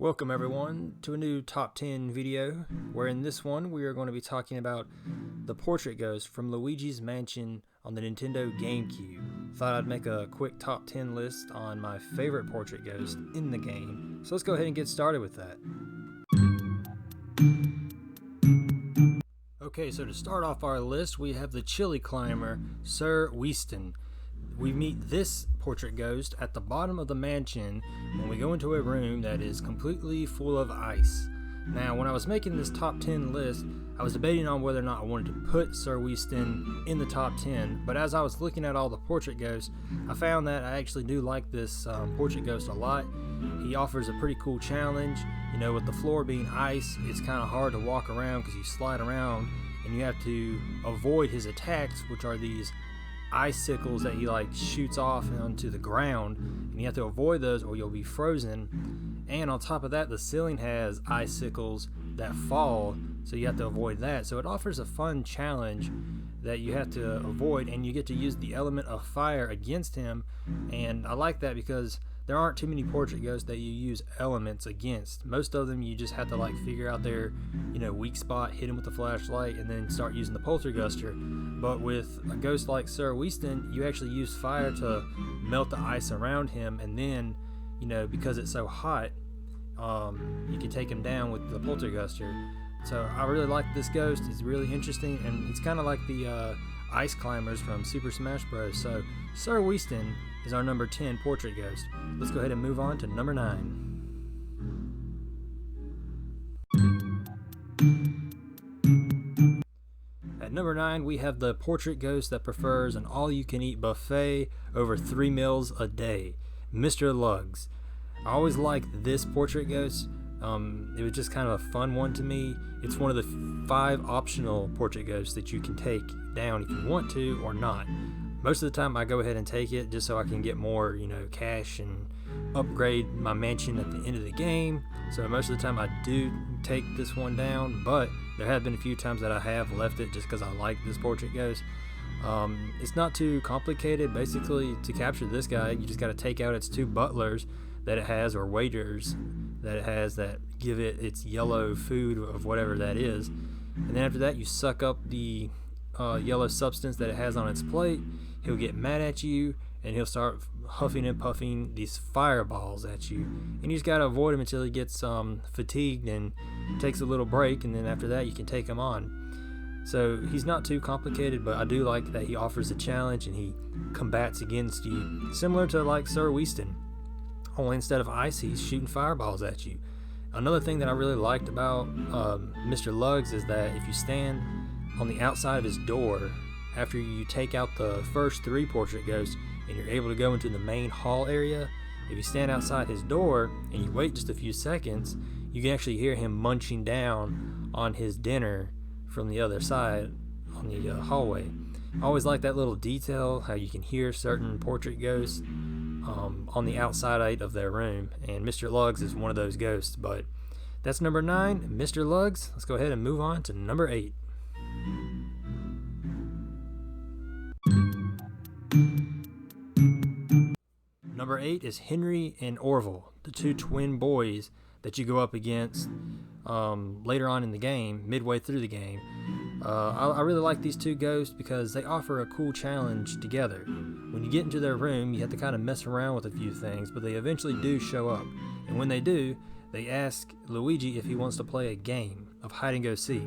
Welcome everyone to a new top 10 video, where in this one we are going to be talking about the portrait ghost from Luigi's Mansion on the Nintendo GameCube. Thought I'd make a quick top 10 list on my favorite portrait ghost in the game, so let's go ahead and get started with that. Okay, so to start off our list we have the chili climber, Sir Winston. We meet this portrait ghost at the bottom of the mansion when we go into a room that is completely full of ice. Now, when I was making this top 10 list, I was debating on whether or not I wanted to put Sir Winston in the top 10, but as I was looking at all the portrait ghosts, I found that I actually do like this portrait ghost a lot. He offers a pretty cool challenge. You know, with the floor being ice, it's kind of hard to walk around because you slide around and you have to avoid his attacks, which are these icicles that he shoots off onto the ground, and you have to avoid those or you'll be frozen. And on top of that, the ceiling has icicles that fall, so you have to avoid that. So it offers a fun challenge that you have to avoid, and you get to use the element of fire against him. And I like that because there aren't too many portrait ghosts that you use elements against. Most of them you just have to figure out their weak spot, hit him with the flashlight, and then start using the polterguster. But with a ghost like Sir Winston, you actually use fire to melt the ice around him, and then because it's so hot, you can take him down with the polterguster. So I really like this ghost. He's really interesting, and he's kind of like the ice climbers from Super Smash Bros. So Sir Winston is our number 10 portrait ghost. Let's go ahead and move on to number 9. At number 9, we have the portrait ghost that prefers an all-you-can-eat buffet over 3 meals a day, Mr. Lugs. I always liked this portrait ghost. It was just kind of a fun one to me. It's one of the 5 optional portrait ghosts that you can take down if you want to or not. Most of the time I go ahead and take it just so I can get more, cash and upgrade my mansion at the end of the game. So most of the time I do take this one down, but there have been a few times that I have left it just because I like this portrait ghost. It's not too complicated. Basically, to capture this guy, you just got to take out its 2 butlers that it has, or waiters that it has, that give it its yellow food of whatever that is. And then after that, you suck up the yellow substance that it has on its plate. He'll get mad at you and he'll start huffing and puffing these fireballs at you, and you just gotta avoid him until he gets fatigued and takes a little break, and then after that you can take him on. So he's not too complicated, but I do like that he offers a challenge and he combats against you, similar to Sir Winston, only instead of ice he's shooting fireballs at you. Another thing that I really liked about Mr. Lugs is that if you stand on the outside of his door after you take out the first 3 portrait ghosts and you're able to go into the main hall area, if you stand outside his door and you wait just a few seconds, you can actually hear him munching down on his dinner from the other side on the hallway. I always like that little detail, how you can hear certain portrait ghosts on the outside of their room, and Mr. Lugs is one of those ghosts. But that's number 9, Mr. Lugs. Let's go ahead and move on to number 8. Number 8 is Henry and Orville, the 2 twin boys that you go up against later on in the game, midway through the game. I really like these 2 ghosts because they offer a cool challenge together. When you get into their room, you have to kind of mess around with a few things, but they eventually do show up. And when they do, they ask Luigi if he wants to play a game of hide and go seek.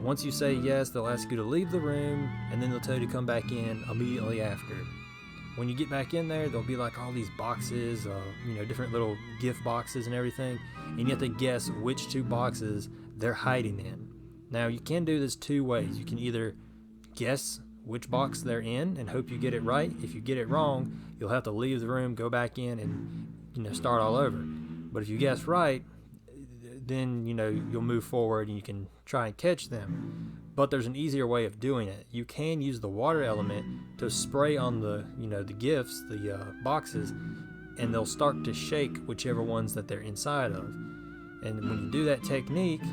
Once you say yes, they'll ask you to leave the room, and then they'll tell you to come back in immediately after. When you get back in there, there'll be all these boxes, different little gift boxes and everything, and you have to guess which 2 boxes they're hiding in. Now, you can do this 2 ways. You can either guess which box they're in and hope you get it right. If you get it wrong, you'll have to leave the room, go back in, and start all over. But if you guess right, then you'll move forward and you can try and catch them. But there's an easier way of doing it. You can use the water element to spray on the the gifts, the boxes, and they'll start to shake whichever ones that they're inside of. And when you do that technique,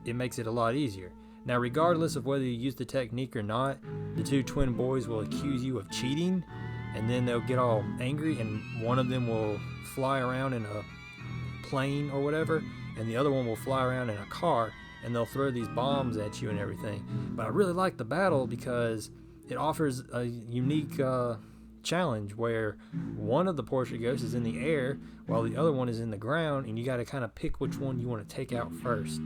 it makes it a lot easier. Now, regardless of whether you use the technique or not, the 2 twin boys will accuse you of cheating, and then they'll get all angry, and one of them will fly around in a plane or whatever, and the other one will fly around in a car, and they'll throw these bombs at you and everything. But I really like the battle because it offers a unique challenge where one of the portrait ghosts is in the air while the other one is in the ground, and you got to kind of pick which one you want to take out first.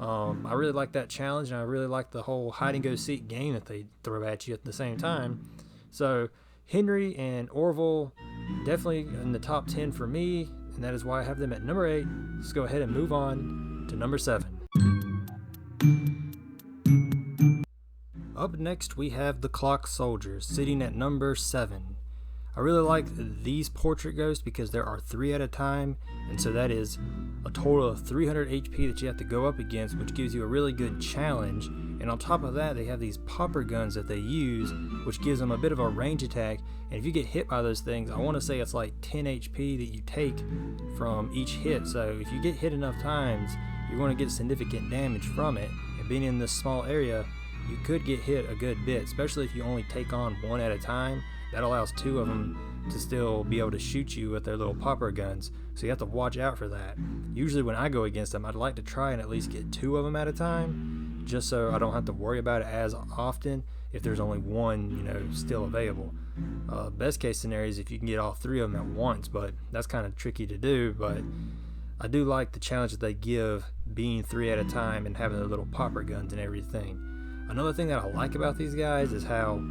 I really like that challenge, and I really like the whole hide and go seek game that they throw at you at the same time. So Henry and Orville definitely in the top 10 for me, and that is why I have them at number 8. Let's go ahead and move on to number 7. Up next we have the Clock Soldiers sitting at number 7. I really like these portrait ghosts because there are 3 at a time, and so that is a total of 300 HP that you have to go up against, which gives you a really good challenge. And on top of that, they have these popper guns that they use, which gives them a bit of a range attack, and if you get hit by those things, I want to say it's like 10 HP that you take from each hit. So if you get hit enough times, you're going to get significant damage from it, and being in this small area, you could get hit a good bit, especially if you only take on 1 at a time. That allows 2 of them to still be able to shoot you with their little popper guns, so you have to watch out for that. Usually when I go against them, I'd like to try and at least get 2 of them at a time, just so I don't have to worry about it as often if there's only 1, still available. Best case scenario is if you can get all 3 of them at once, but that's kind of tricky to do. But I do like the challenge that they give, being 3 at a time and having their little popper guns and everything. Another thing that I like about these guys is how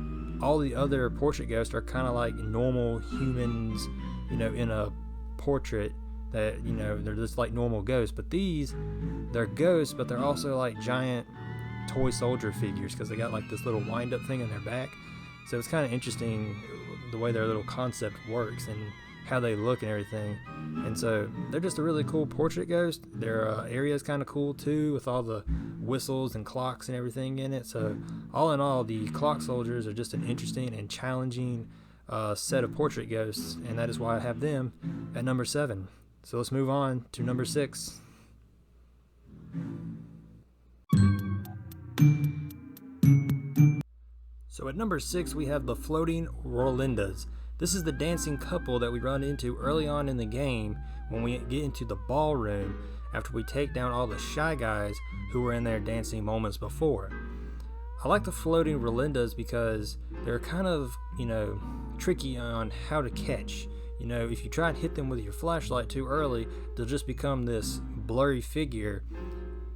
all the other portrait ghosts are kind of like normal humans, in a portrait that, they're just like normal ghosts. But they're ghosts, but they're also like giant toy soldier figures because they got like this little wind-up thing in their back. So it's kind of interesting the way their little concept works and how they look and everything. And so they're just a really cool portrait ghost. Their area is kind of cool too, with all the whistles and clocks and everything in it. So all in all, the Clock Soldiers are just an interesting and challenging set of portrait ghosts, and that is why I have them at number 7. So let's move on to number 6. So at number 6 we have the Floating Rolindas. This is the dancing couple that we run into early on in the game when we get into the ballroom after we take down all the shy guys who were in there dancing moments before. I like the Floating Rolindas because they're kind of, tricky on how to catch. If you try and hit them with your flashlight too early, they'll just become this blurry figure,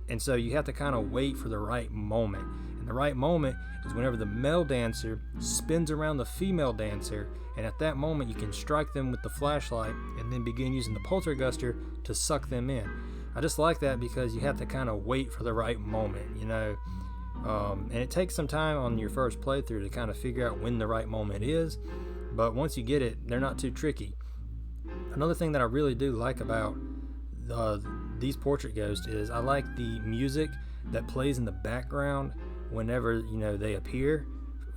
and so you have to kind of wait for the right moment. And the right moment is whenever the male dancer spins around the female dancer, and at that moment you can strike them with the flashlight and then begin using the polterguster to suck them in. I just like that because you have to kind of wait for the right moment, and it takes some time on your first playthrough to kind of figure out when the right moment is, but once you get it, they're not too tricky. Another thing that I really do like about these portrait ghosts is I like the music that plays in the background whenever they appear.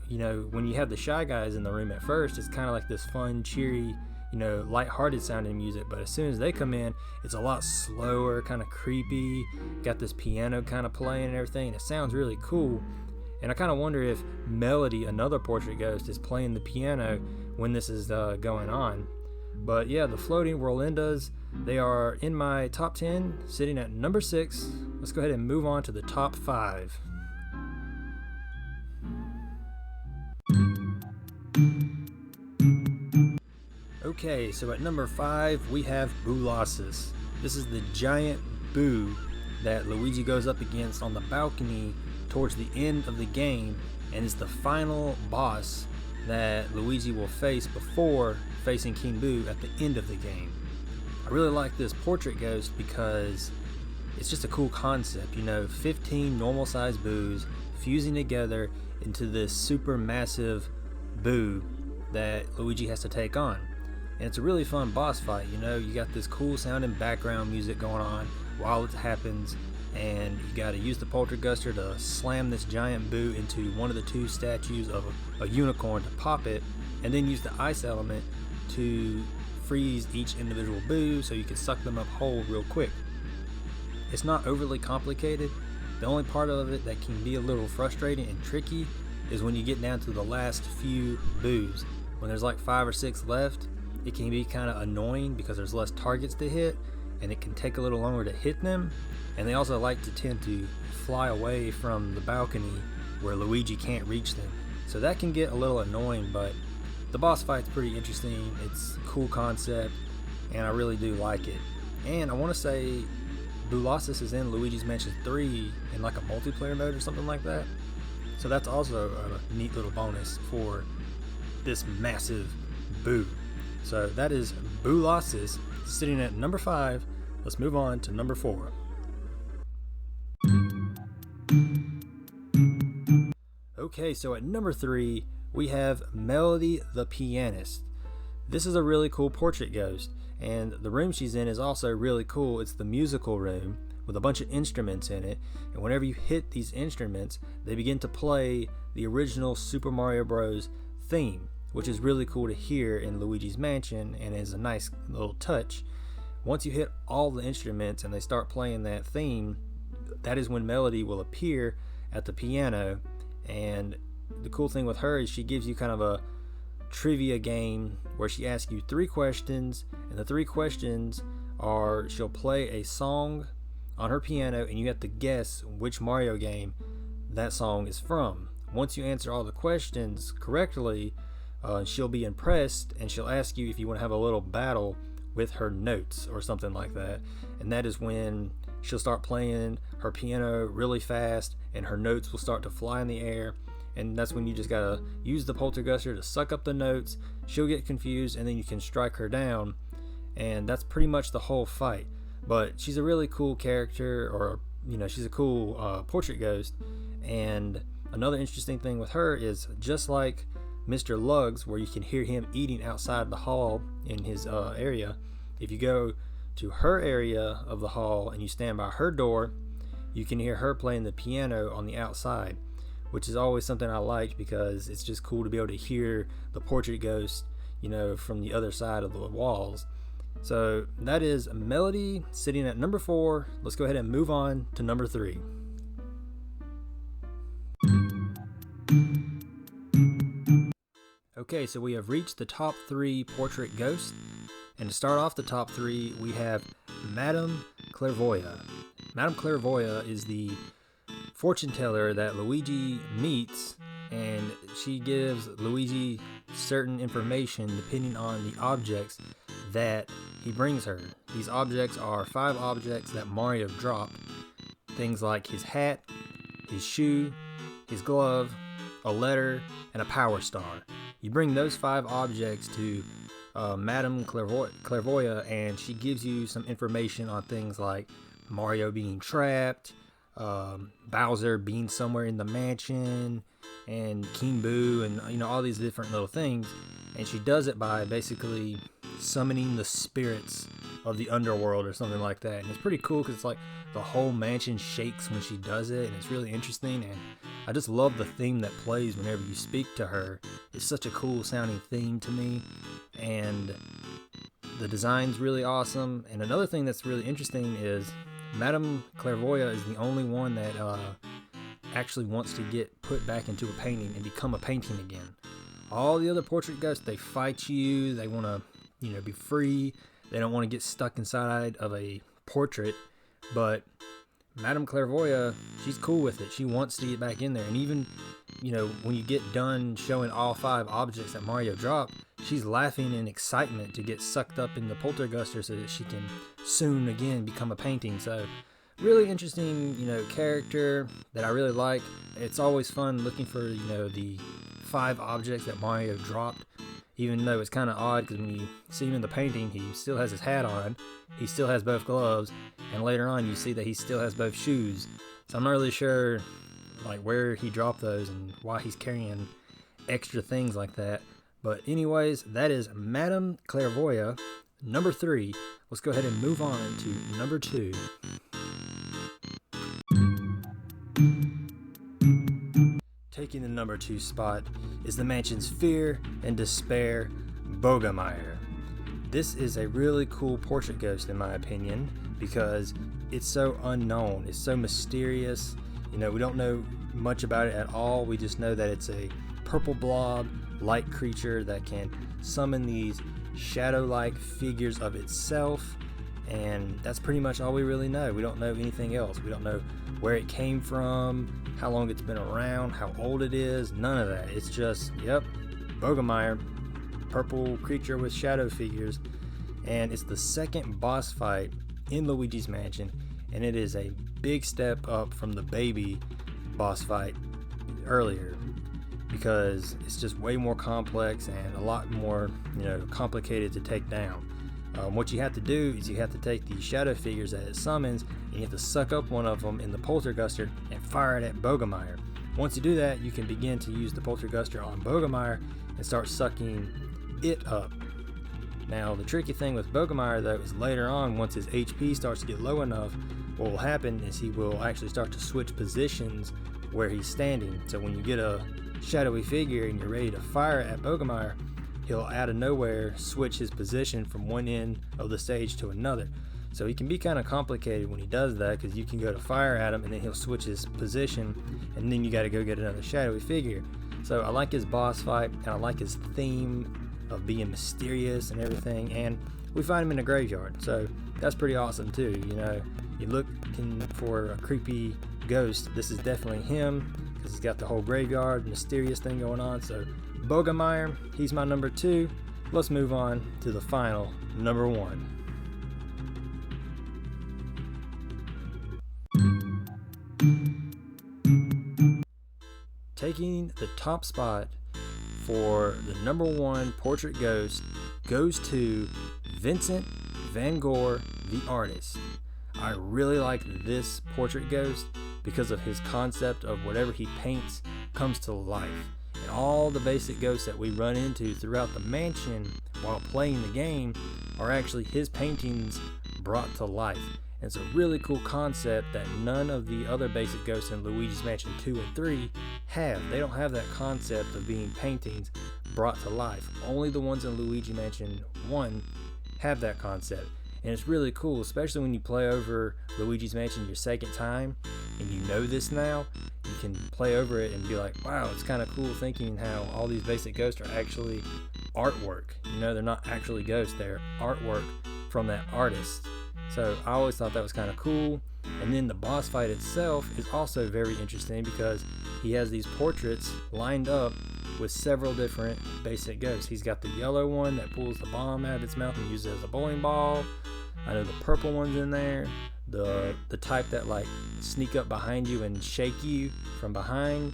When you have the shy guys in the room at first, it's kind of like this fun, cheery, light-hearted sounding music, but as soon as they come in, it's a lot slower, kind of creepy, got this piano kind of playing and everything, and it sounds really cool. And I kind of wonder if Melody, another portrait ghost, is playing the piano when this is going on. But yeah, the Floating Rolindas, they are in my top 10, sitting at number 6. Let's go ahead and move on to the top 5. Okay, so at number 5 we have Boolossus. This is the giant boo that Luigi goes up against on the balcony towards the end of the game, and is the final boss that Luigi will face before facing King Boo at the end of the game. I really like this portrait ghost because it's just a cool concept, 15 normal sized boos fusing together into this super massive boo that Luigi has to take on. And it's a really fun boss fight. You got this cool sounding background music going on while it happens, and you got to use the polterguster to slam this giant boo into one of the 2 statues of a unicorn to pop it, and then use the ice element to freeze each individual boo so you can suck them up whole real quick. It's not overly complicated. The only part of it that can be a little frustrating and tricky is when you get down to the last few boos. When there's like 5 or 6 left, it can be kind of annoying because there's less targets to hit, and it can take a little longer to hit them, and they also like to tend to fly away from the balcony where Luigi can't reach them. So that can get a little annoying, but the boss fight's pretty interesting. It's a cool concept, and I really do like it. And I want to say Boolossus is in Luigi's Mansion 3 in like a multiplayer mode or something like that. So that's also a neat little bonus for this massive Boo. So that is Boolossus sitting at number 5. Let's move on to number 4. Okay, so at number 3 we have Melody the Pianist. This is a really cool portrait ghost, and the room she's in is also really cool. It's the musical room with a bunch of instruments in it, and whenever you hit these instruments, they begin to play the original Super Mario Bros. Theme, which is really cool to hear in Luigi's Mansion and is a nice little touch. Once you hit all the instruments and they start playing that theme, that is when Melody will appear at the piano. And the cool thing with her is she gives you kind of a trivia game where she asks you 3 questions, and the 3 questions are she'll play a song on her piano and you have to guess which Mario game that song is from. Once you answer all the questions correctly, she'll be impressed and she'll ask you if you want to have a little battle with her notes or something like that. And that is when she'll start playing her piano really fast and her notes will start to fly in the air. And that's when you just gotta use the polterguster to suck up the notes. She'll get confused and then you can strike her down. And that's pretty much the whole fight. But she's a really cool character, or she's a cool portrait ghost. And another interesting thing with her is, just like Mr. Luggs, where you can hear him eating outside the hall in his area, if you go to her area of the hall and you stand by her door, you can hear her playing the piano on the outside, which is always something I like because it's just cool to be able to hear the portrait ghost, from the other side of the walls. So that is Melody sitting at number 4. Let's go ahead and move on to number 3. Okay, so we have reached the top 3 portrait ghosts, and to start off the top 3, we have Madame Clairvoyant. Madame Clairvoyant is the fortune teller that Luigi meets, and she gives Luigi certain information depending on the objects that he brings her. These objects are 5 objects that Mario dropped. Things like his hat, his shoe, his glove, a letter, and a power star. You bring those 5 objects to Madame Clairvoyant, and she gives you some information on things like Mario being trapped, Bowser being somewhere in the mansion, and King Boo, and all these different little things. And she does it by basically summoning the spirits of the underworld or something like that. And it's pretty cool because it's like the whole mansion shakes when she does it, and it's really interesting. And I just love the theme that plays whenever you speak to her. It's such a cool sounding theme to me, and the design's really awesome. And another thing that's really interesting is Madame Clairvoyant is the only one that actually wants to get put back into a painting and become a painting again. All the other portrait ghosts, they fight you, they want to be free, they don't want to get stuck inside of a portrait. But Madame Clairvoyant, she's cool with it. She wants to get back in there. And even when you get done showing all 5 objects that Mario dropped, she's laughing in excitement to get sucked up in the polterguster so that she can soon again become a painting. So really interesting character that I really like. It's always fun looking for the 5 objects that Mario dropped, even though it's kind of odd because when you see him in the painting, he still has his hat on, he still has both gloves, and later on you see that he still has both shoes. So I'm not really sure where he dropped those and why he's carrying extra things like that. But anyways, that is Madame Clairvoyant, number 3. Let's go ahead and move on to number 2. Taking the number 2 spot is the mansion's fear and despair, Bogemeyer. This is a really cool portrait ghost in my opinion because it's so unknown, it's so mysterious. We don't know much about it at all. We just know that it's a purple blob light creature that can summon these shadow-like figures of itself, And that's pretty much all we really know. We don't know anything else. We don't know where it came from, how long it's been around, how old it is, none of that. It's just, yep, Bogemeyer, purple creature with shadow figures. And it's the second boss fight in Luigi's Mansion, and it is a big step up from the baby boss fight earlier, because it's just way more complex and a lot more, complicated to take down. What you have to do is you have to take the shadow figures that it summons, and you have to suck up one of them in the Polterguster and fire it at Bogemeyer. Once you do that, you can begin to use the Polterguster on Bogemeyer and start sucking it up. Now, the tricky thing with Bogemeyer, though, is later on, once his HP starts to get low enough, what will happen is he will actually start to switch positions where he's standing. So when you get a shadowy figure and you're ready to fire at Bogemeyer, he'll out of nowhere switch his position from one end of the stage to another. So he can be kind of complicated when he does that, because you can go to fire at him and then he'll switch his position, and then you got to go get another shadowy figure. So I like his boss fight, and I like his theme of being mysterious and everything, and we find him in a graveyard, so that's pretty awesome too. You're looking for a creepy ghost, this is definitely him, because he's got the whole graveyard mysterious thing going on. So Bogemeyer, he's my number 2. Let's move on to the final number 1. Taking the top spot for the number 1 portrait ghost goes to Vincent Van Gogh, the artist. I really like this portrait ghost because of his concept of whatever he paints comes to life. And all the basic ghosts that we run into throughout the mansion while playing the game are actually his paintings brought to life. And it's a really cool concept that none of the other basic ghosts in Luigi's Mansion 2 and 3 have. They don't have that concept of being paintings brought to life. Only the ones in Luigi Mansion 1 have that concept. And it's really cool, especially when you play over Luigi's Mansion your second time and you know this now. You can play over it and be like, wow, it's kind of cool thinking how all these basic ghosts are actually artwork. They're not actually ghosts, they're artwork from that artist. So I always thought that was kind of cool. And then the boss fight itself is also very interesting because he has these portraits lined up with several different basic ghosts. He's got the yellow one that pulls the bomb out of its mouth and uses it as a bowling ball. I know the purple one's in there. The type that like sneak up behind you and shake you from behind.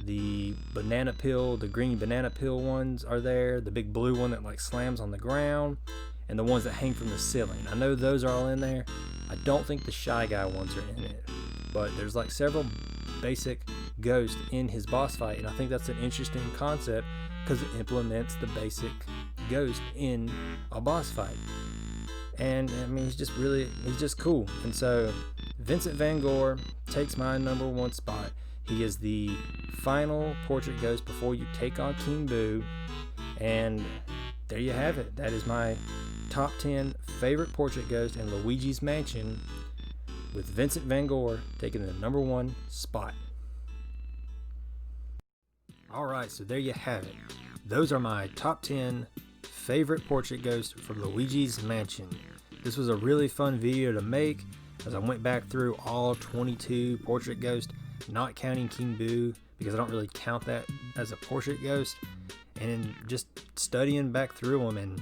The banana peel, the green banana peel ones are there. The big blue one that like slams on the ground. And the ones that hang from the ceiling. I know those are all in there. I don't think the Shy Guy ones are in it. But there's like several basic ghosts in his boss fight. And I think that's an interesting concept because it implements the basic ghost in a boss fight. And I mean, he's just cool. And so Vincent Van Gogh takes my number 1 spot. He is the final portrait ghost before you take on King Boo. And there you have it. That is my top 10 favorite portrait ghost in Luigi's Mansion, with Vincent Van Gogh taking the number 1 spot. Alright, so there you have it. Those are my top 10 favorite portrait ghosts from Luigi's Mansion. This was a really fun video to make as I went back through all 22 portrait ghosts, not counting King Boo because I don't really count that as a portrait ghost, and just studying back through them and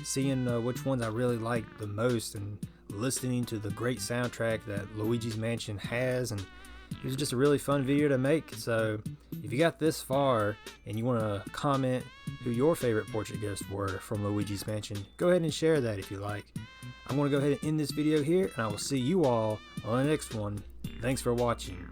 seeing which ones I really liked the most, and listening to the great soundtrack that Luigi's Mansion has. And it was just a really fun video to make. So if you got this far and you want to comment who your favorite portrait ghosts were from Luigi's Mansion, go ahead and share that if you like. I'm going to go ahead and end this video here, and I will see you all on the next one. Thanks for watching.